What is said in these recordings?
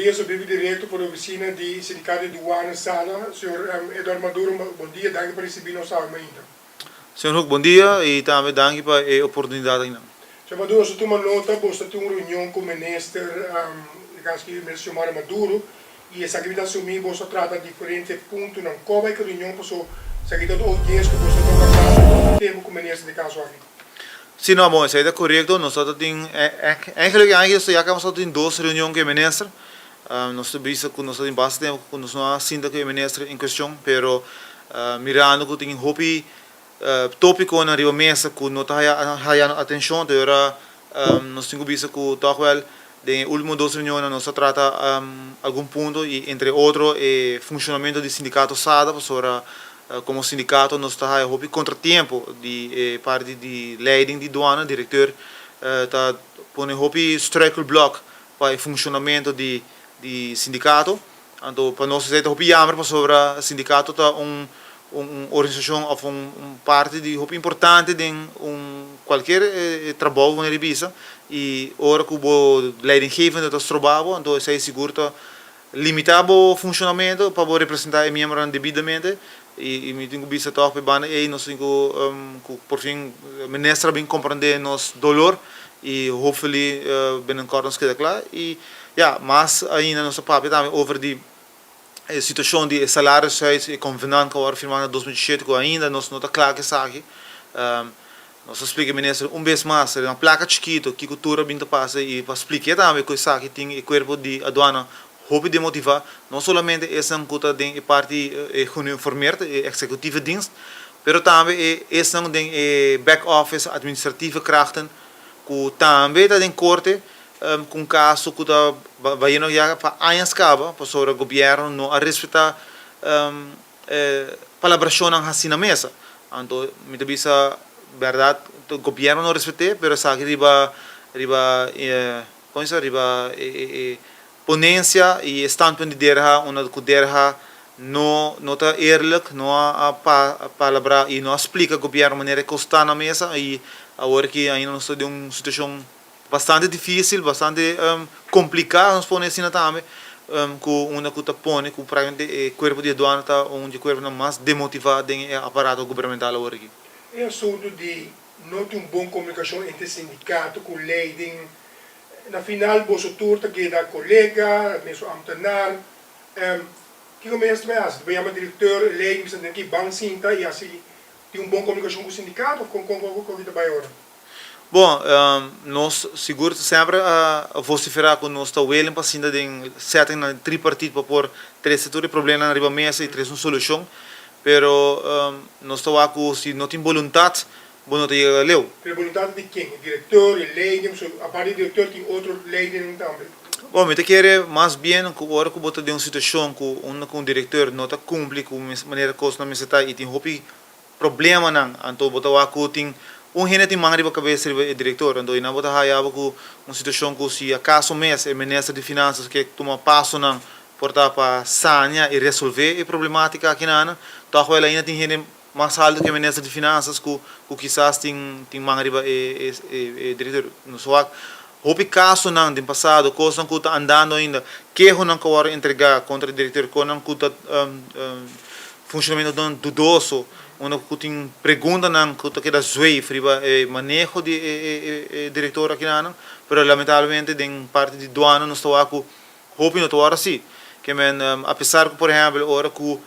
dia, sou direto para a oficina de Sindicato de Douana Sala. Senhor Eduardo Maduro, bom dia, danke por receber nossa alma ainda. Senhor Hugo, bom dia e também danke para a oportunidade ainda. Senhor Maduro, se tu uma nota, você tem uma reunião com o ministro, acho que o ministro chamado Maduro, e essa atividade assumir, você trata diferentes pontos, não como é que a reunião passou, se a atividade audiência que você toca caso, tempo com o ministro de caso aqui. Sim, não, bom, isso aí é correto. Nós temos, eigenlijk já acabamos de ter duas reuniões com o ministro. Nós temos bastante tempo com nós não ainda com o ministro em questão, pero mirando que tem hopi tópico na riba mesa que não está ganhando atenção, agora nós temos visto que talvez de últimas duas reuniões nós trata algum ponto e entre outros o funcionamento do sindicato SADA, para como sindicato nós está hopi contratempo de parte de leiding de douana, diretor está põe hopi struikelblok para o funcionamento de sindicato. Então para nós é hopi jammer sobre o sindicato está organização ou parte de hopi importante de qualquer trabalho na revista e ora que o leidinggevende está trabalhando, então é seguro limitar o funcionamento para representar o membro devidamente. E me tenho visto que nós temos por fim o ministro bem compreender nosso dolor e hopefully bem em cordas que claro e mas ainda nosso papel também over a situação de salários e convenante que foi firmado em 2017 que ainda nós não está claro que sabe nós explica ministro vez mais uma placa chiquito que cultura bem passa e para explicar também que sabe tem o corpo de aduana hoop de motivar não somente essa conta de parte uniformeerde executieve dienst, pero também essa de back office administratieve krachten que também está em corte com caso que está vai não já para anos caba para sobre o governo não a respeitar palabração assim na mesa, então me devisa verdade o governo não respeita, pero sabe riba como isso riba ponência e standpunt de derha onde que derha não está eerlijk, não a palavra e não explica o governo maneira que está na mesa e agora que ainda nós estamos em uma situação bastante difícil, bastante complicada, nós podemos assim também com uma que põe que praticamente o corpo de aduana está onde o corpo mais demotivado em aparato governamental agora aqui. É assunto de não ter uma boa comunicação entre sindicato com leiding. Na final, você turta que da colega, mesmo ambtenaar, que começa a fazer? Vai chamar diretor, leiding, você tem que bancinta e assim tem uma boa comunicação com o sindicato ou com o que vai agora? Bom, nós seguro sempre vociferar que nós estamos willing para cima de setting na tripartite para pôr três setores problemas na riba mesa e três uma solução, pero nós estamos aqui se não tem vontade bom não tem leu. Pero vontade de quem? Diretor, leiding, a parte do diretor tem outro leiding também. Bom, eu quero mais bem que agora que botar de uma situação que um diretor não está cumpre com maneira que nós não está e tem hopi problema não, então botar aqui tem gente tem manga de cabeça do diretor, então não botar aí algo uma situação que se acaso mês o ministro de finanças que toma passo não portar para sanear e resolver a problemática aqui na, então ela ainda tem gente mais alto que o ministro de finanças que quizás tem manga de diretor no SWAC. Houve caso não do passado, coisa que está andando ainda, que não que agora entregar contra o diretor, que não que está funcionamento dudoso, onde que tem pergunta não que está queda zoei, friba manejo de diretor aqui não, mas lamentavelmente em parte de doana não está aqui, houve não está assim, que apesar que por exemplo agora que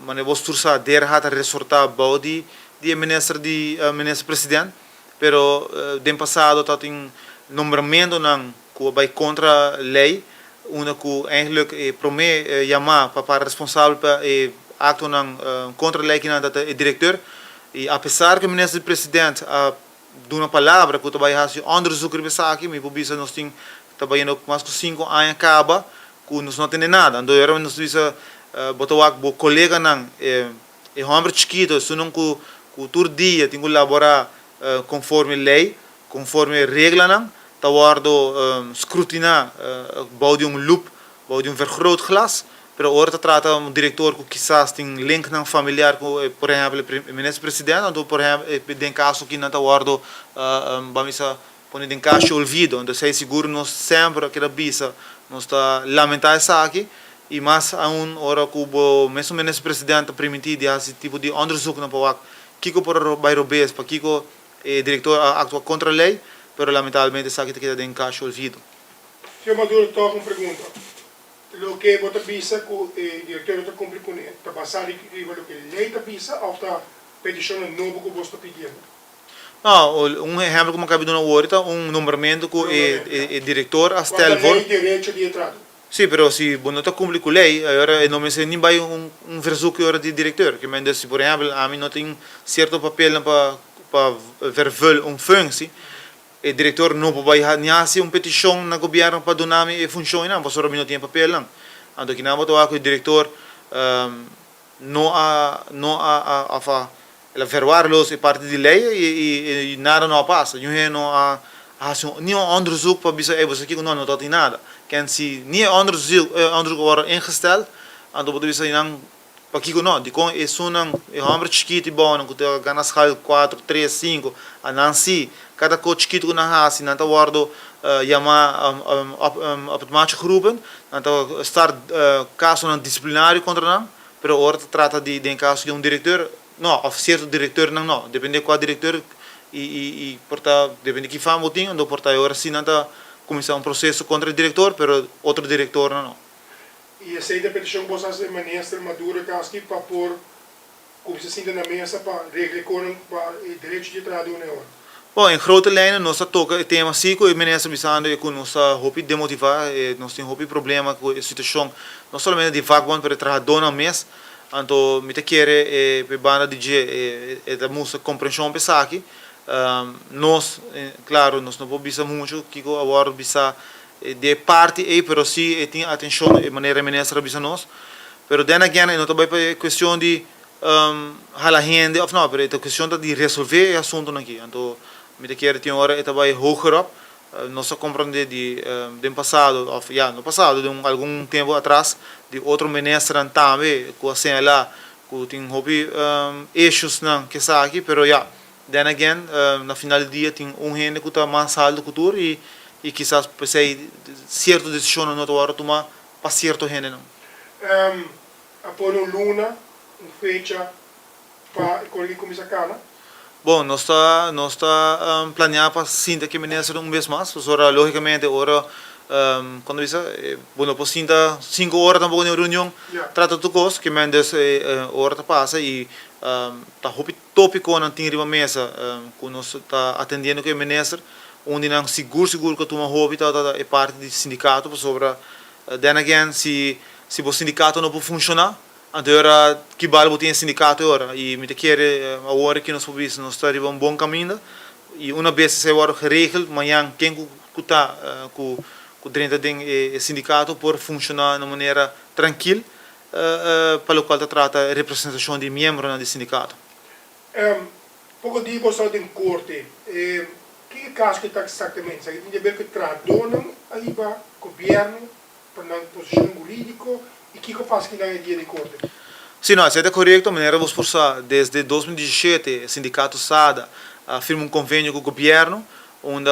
mas vos tursa derha a resortar body de ministro presidente, pero dem passado tá tem nomeamento não que vai contra lei, uma que eigenlijk promete chamar para responsável para acto não contra lei que não tá o diretor e apesar que o ministro presidente dá uma palavra que vai fazer onderzoek aqui, me publica nós tem trabalhando mais de 5 anos acaba que nós não tem nada, então era nós diz botou o colega não é homem chiquito, se não que todo dia tem que elaborar conforme lei, conforme regra não, tá guardo escrutinar, boude loop, boude vergrootglas, pero agora trata diretor que quizás tem link não familiar com, por exemplo, o ministro presidente, ou por exemplo, tem caso que não tá guardo, vamos põe em caixa olvido, então sei seguro nós sempre que bisa nós está lamentar essa aqui e mais hora que o mesmo menos presidente permitir esse tipo de onderzoek na PAWAC, Kiko por bairro Bes, para Kiko diretor atua contra a lei, pero lamentavelmente essa aqui queda em caixa olvido. Senhor Maduro, estou com uma pergunta. O que você bisa que o diretor está cumprindo com ele? Está basado em o que a lei está bisa ou está petição novo que você está pedindo? Não, exemplo como acabei de dizer agora, nomeamento que o diretor hasta el lei direito de entrada. Sim, pero se você não está cumprindo com a lei, agora não me sei nem vai verso que de diretor, que me se por exemplo, a mim não tem certo papel para vervul função, o diretor não pode fazer uma petição na governo para donar-me funcionar, porque só não tem papel não. Então que não vou que o diretor não verwarlos é parte da lei e nada não passa. Não há nenhum onderzoek para dizer você aqui não tem nada. Quem se nem onderzoek wordt ingesteld, então pode dizer não para aqui não. De com é só é hambre chiquito e bom, que tem ganas escala 4, 3, 5, a não se cada coach chiquito que na hasi não está guardo chama automático groepen, então start caso disciplinário contra não, pero ora trata de caso de diretor. Não, of certo diretor não, depende qual diretor e porta depende que faz o tinho, então porta agora sim não começar processo contra o diretor, pero outro diretor não. E aceita a petição que você ministra Maduro que para pôr como se sente na mesa para regrar para o direito de entrada da União. Bom, em grote lijnen, nós toca o tema assim, que o ministro bisando e que nós hopi demotivar, nós tem hopi problema com a situação, não somente de vagbond para trabalhar na mesa. Então, me te quer banda de da música compreensão pensar aqui. Nós, claro, nós não podemos pensar muito que agora bisa de parte aí, pero sim tem atenção de maneira ministra bisa nós. Pero then again, não também é questão de hala gente, of não, pero é questão de resolver o assunto aqui. Então, me te quer tem hora é também hoger up. Nós compreendemos de passado, no passado, de algum tempo atrás, de outro ministro também, que assim lá, que tem hobby issues não que está aqui, pero then again, na final do dia tem gente que está mais alto que tudo e quizás pensei certa decisão não estou a tomar para certo gente não. Após luna, fecha para começar a cana. Bom, nós está planeando para sinta que ministro mês mais, ora logicamente ora quando isso, bueno, por sinta 5 horas também na reunião, trata de coisas que mendes hora tá passa e tá hopi tópico na tinha riba mesa, que nós está atendendo que ministro, onde não seguro que toma hobby tá é parte do sindicato sobre then again se o sindicato não pode funcionar. Então, que vale tem sindicato agora e me quer agora que nós podemos nós estar em bom caminho e uma vez se agora geregeld, amanhã quem que está com dentro do sindicato por funcionar de maneira tranquila para o qual trata a representação de membros do sindicato. Pouco dia você tem corte, que caso que está exatamente? Você tem que ver que tradonam aí para o governo para na posição jurídica. E o que faz que não é dia de corte? Sim, não, isso é correto. De maneira forçar, desde 2017, o sindicato SADA firma convênio com o governo, onde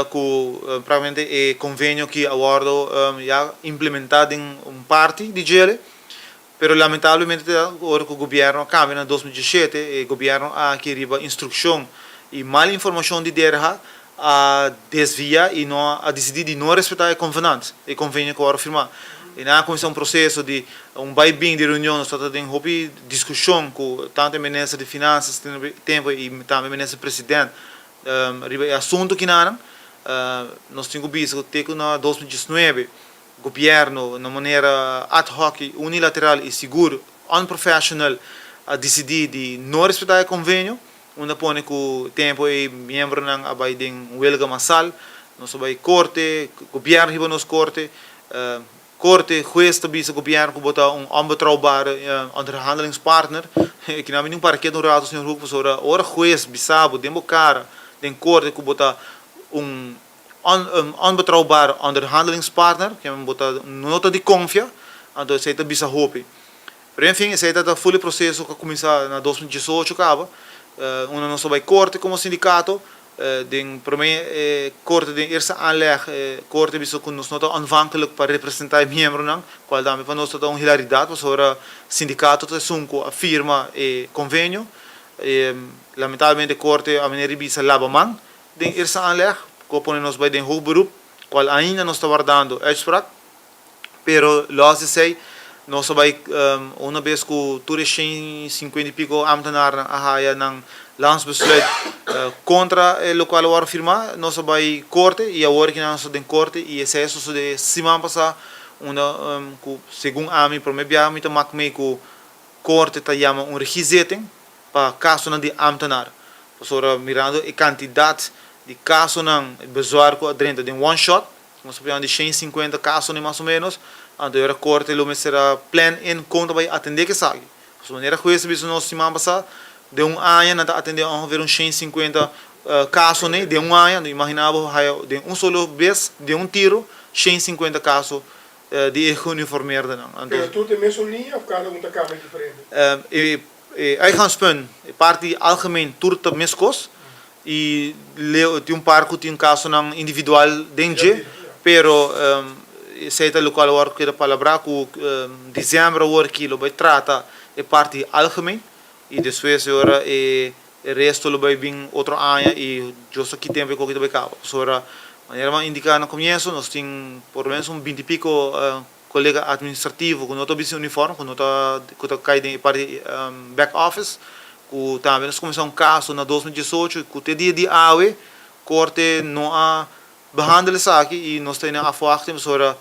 provavelmente é convênio que agora já implementado em parte de GL, mas lamentavelmente agora que o governo cambia em 2017, o governo queria instrução e mal informação de DRH a desviar e não a decidir de não respeitar o convênio que agora firmar. E na comissão processo de vai-bem de reunião, nós estamos tendo uma discussão com tanto o ministro de Finanças tempo e também o ministro presidente sobre assunto que nós temos visto que na 2019 o governo de maneira ad hoc, unilateral e seguro, unprofessional, a decidir de não respeitar o convênio, onde põe que o tempo e membro não vai de huelga massal, nós vai corte, o governo riba nos corte, corte, juez também se governo que botar onbetrouwbare onderhandelingspartner, que não é para que no rato senhor Hugo sobre ora juez bisabo dembo cara den corte que botar onbetrouwbare onderhandelingspartner, que botar nota de confiança, então isso é bisa hope. Mas enfim, isso é o full processo que começa na 2018 acaba, onde nós vai corte como sindicato, Voor mij korte de eerste aanleg, korte bisa kun nos nota aanvankelijk para representar membro nang, qual dame para nos tota hilaridade, para ora sindicato te sunco a firma e convênio. Lamentavelmente korte a meneer bisa labamang, de eerste aanleg, kopone nos bij den hoogberoep, qual ainda nos está guardando uitspraak, pero logo sei nós vai uma vez que o turismo 50 e pico ambtenaren ahaya ng landsbesluit contra o local waar firma nós vai corte e agora que nós den corte e esse isso de semana passada uma segundo a mim promebia me tamak me que corte tá chama regizetting para caso de ambtenaar para mirando a quantidade de caso ng bezwaar ko adrento de one shot nós precisamos de 150 casos mais ou menos. Então, a corte será plan in conta vai atender que sabe. De maneira que esse bicho nós semana passada de ano não atender ongeveer 150 casos né de ano, imaginava de solo vez de tiro 150 casos de uniformeerde dan. Pero tu tem mesmo linha of cada um tá diferente? Uitgangspunt, parte algemeen toert de miskos e tem par que tem caso nan individual dentro, pero seita local waar que palabra ku dezembro waar que lo vai trata e parte algemeen e depois ora e resto lo vai vir outro ano e justo aqui tempo que vai cabo. Ora maneira indicar no começo nós tem por menos 20 e pico colega administrativo com nota bem uniforme com nota cai de parte back office que também nós começamos caso na 2018 que te dia de AWE corte não a behandelen zaken e nós temos a afwachting sobre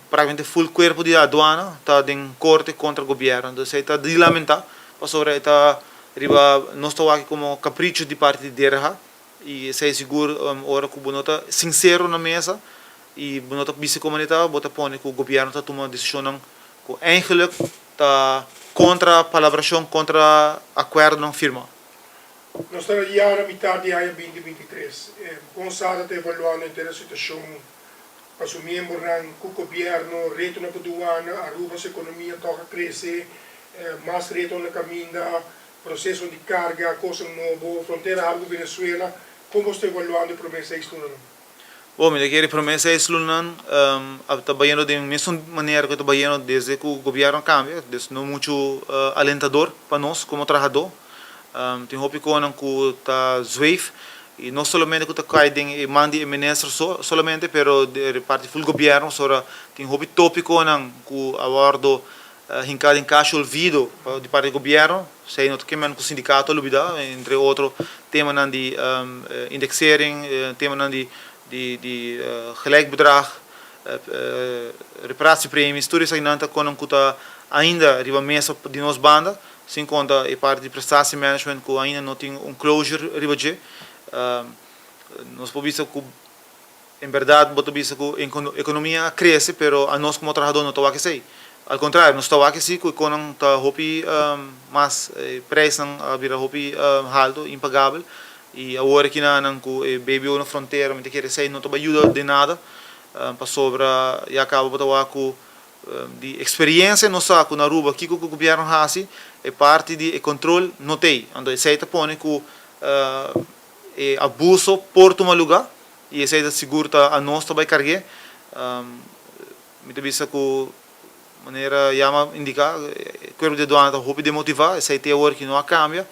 praticamente full corpo de aduana está em corte contra o governo então isso está de lamentar sobre está riba nós estamos aqui como capricho de parte de DERA e sei seguro ora que bonota sincero na mesa e bonota bisa comunidade bota pone que o governo está tomando decisão que eigenlijk está contra palabração contra acordo não firma. Nós estamos já na metade de ano 2023. Como sabe, está evaluando a situação para os membros do governo, reto na aduana, Aruba a economia toca crescer, mais reto na caminho, processo de carga, coisa nova, fronteira Aruba Venezuela. Como está evaluando a promessa de Islundan? Bom, me quero promessa de Islundan, está trabalhando de mesma maneira que está trabalhando desde que o governo cambia, desde não muito alentador para nós como trabalhador. Tem hopi ko nang ku ta zweef e não somente que ta cai den mandi ministro solamente pero de parte full governo sora tem hopi tópico nang ku awardo hinkad em caixa olvido de parte do governo sei not que man ku sindicato lubida entre outro tema nan di indexering tema nan di gelijkbedrag reparatiepremies tudo isso ainda kon ku ta ainda riba mesa de nos banda sem conta a parte de prestação management que ainda não tem closure ribaje nós podemos que em verdade podemos que a economia cresce pero a nós como trabalhador não está aqui sei ao contrário nós está aqui sim que com tá hopi mas preço não vira hopi alto impagável e agora que não que baby na fronteira me quer sei não está ajuda de nada para sobre e acaba botar que de experiência não sabe na Aruba que o governo faz é parte de controle não tem então esse aí põe que abuso por tomar lugar e esse aí seguro a nós também carregar me visa que maneira chama indicar corpo de aduana está hope de motivar esse aí tem agora que não cambia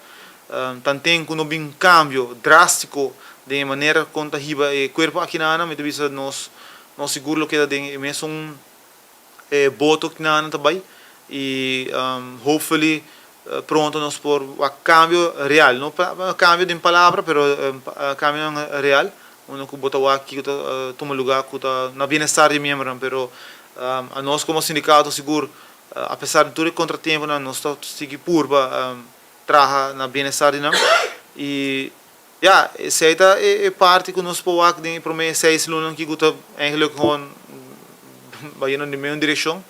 tanto que não bem cambio drástico de maneira conta riba e corpo aqui na me visa nós seguro que tem mesmo voto que não também e hopefully pronto nós por a cambio real não cambio de palavra pero cambio real uno que bota aqui que toma lugar que na bem-estar de membro pero a nós como sindicato seguro apesar de todo o contratempo nós estamos seguir purba trabalha na bem-estar de nós e essa é parte que nós podemos de promessa 6 lunas que está eigenlijk gewoon vai na mesma direção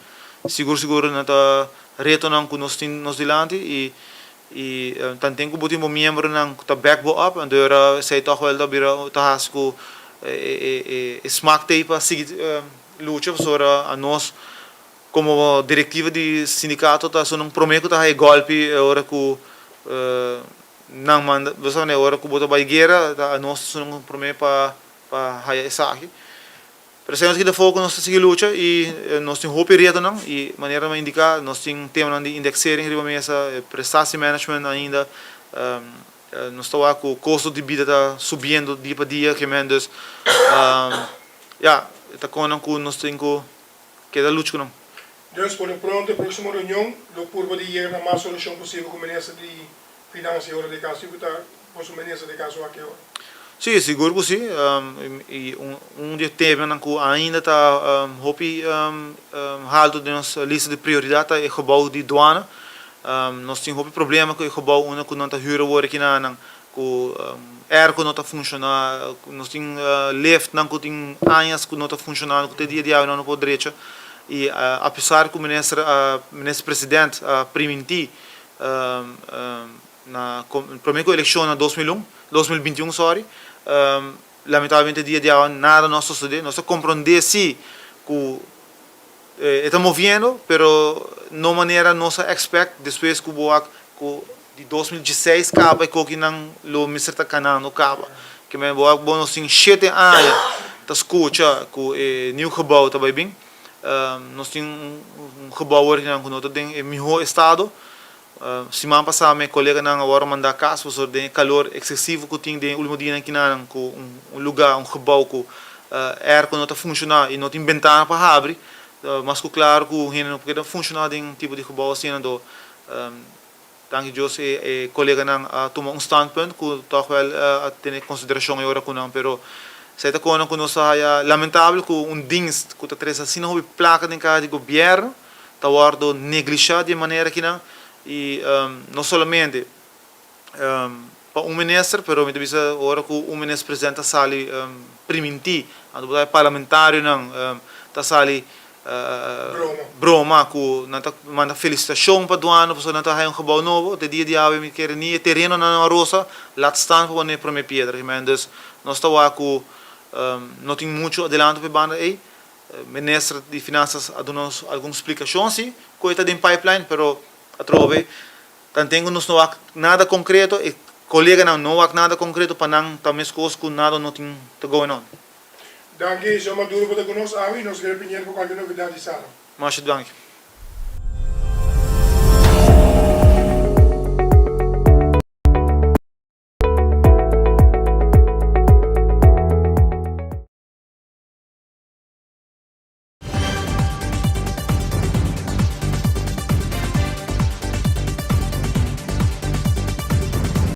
seguro não está reto não que nós dilante e tanto que botimos membro não que está backbone up então era sei toch wel dat bira tá hasco smack tape para seguir luta sobre a nós como diretiva de sindicato tá só não prometo tá golpe hora que nang manda basta na hora ko bota baigera ta nós sunong prome pa haya isa aqui. Pero sabemos que da foco nós seguir luta e nós temos hope reto não e maneira mais indicar nós temos tema de indexering riba mesa prestação management ainda nós está com o custo de vida tá subindo dia para dia que mendes está com nós temos que dar luta não. Dus por pronto, a próxima reunião, do curva de ir na mais solução possível com o ministro de Finanças de caso, que está com o ministro de caso aqui. Sim, seguro que sim. E dia teve que ainda está hopi alto de nossa lista de prioridade é o gebouw de douane. Nós temos hopi problema com o gebouw que não está huur worden aqui na com airco não está funcionando, nós temos lift não que tem anos que não está funcionando, que tem dia não pode direito. E apesar que o ministro presidente permitiu na primeira eleição em 2021 sorry, lamentavelmente dia de agora nada nós sucedeu, nós compreendemos se que está movendo, pero não maneira nós expect depois que o de 2016 acaba e que não o ministro está canando acaba, que me boa bom assim 7 anos tá escuta que o new gebouw tá bem. Nós temos gebouw que não tem em melhor estado. Semana passada meu colega não agora mandar caso sobre o calor excessivo que tem de último dia aqui na com lugar gebouw que ar que não está funcionando e não tem ventana para abrir, mas que claro que o não pode funcionar em tipo de gebouw assim então tanto Deus e colega não toma standpunt que toch wel ter consideração agora com não, pero certa coisa que nós é lamentável que dienst que está trazendo assim não placa de cada governo está sendo negligenciado de maneira que não e não somente para ministro, pero me diz agora que ministro presidente sali priminti, o parlamentário não está sali broma que não manda felicitação para doano, porque não está gebouw novo, de dia de ave me quer nem terreno na rosa, laat staan para o primeiro pedra, mas nós está lá que não tem muito adelanto para banda aí, ministro de finanças a dar-nos alguma explicação sim, coisa de pipeline, pero a trove, tanto nós não há nada concreto e colega não há nada concreto para não também coisas que nada não tem to going on. Dank je, zo maar door wat ik ons aan wie, ons grep in je voor qualquer novidade, Sara. Mas dank.